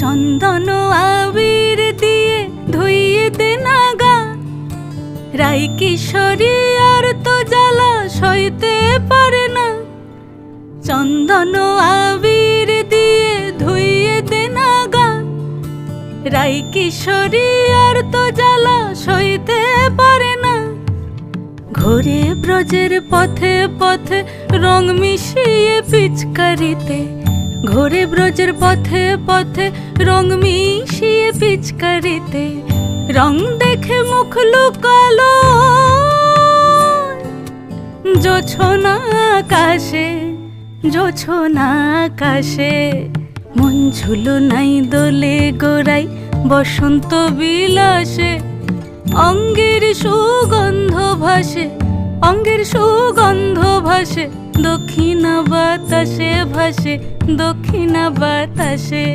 চন্দন আবির দিয়ে ধুইয়ে দে নাগা, রাই কিশোরী আর তো জ্বালা সইতে পারে না। চন্দন আবির দিয়ে ধুইয়ে দে নাগা, রাই কিশোরী আর তো জ্বালা সইতে পারে না। ঘোরে ব্রজের পথে পথে রং মিশিয়ে পিচকারিতে, ঘোরে ব্রজের পথে পথে রং মিশিয়ে পিচকারিতে, রং দেখে মুখ লুকালো জোছনা আকাশে, জোছনা আকাশে। মন ঝুলো নাই দোলে গোড়াই বসন্ত বিলাসে, অঙ্গের সুগন্ধ ভাসে, অঙ্গের সুগন্ধ ভাসে, দক্ষিণা বাতাসে ভাসে, দক্ষিণা বাতাসে।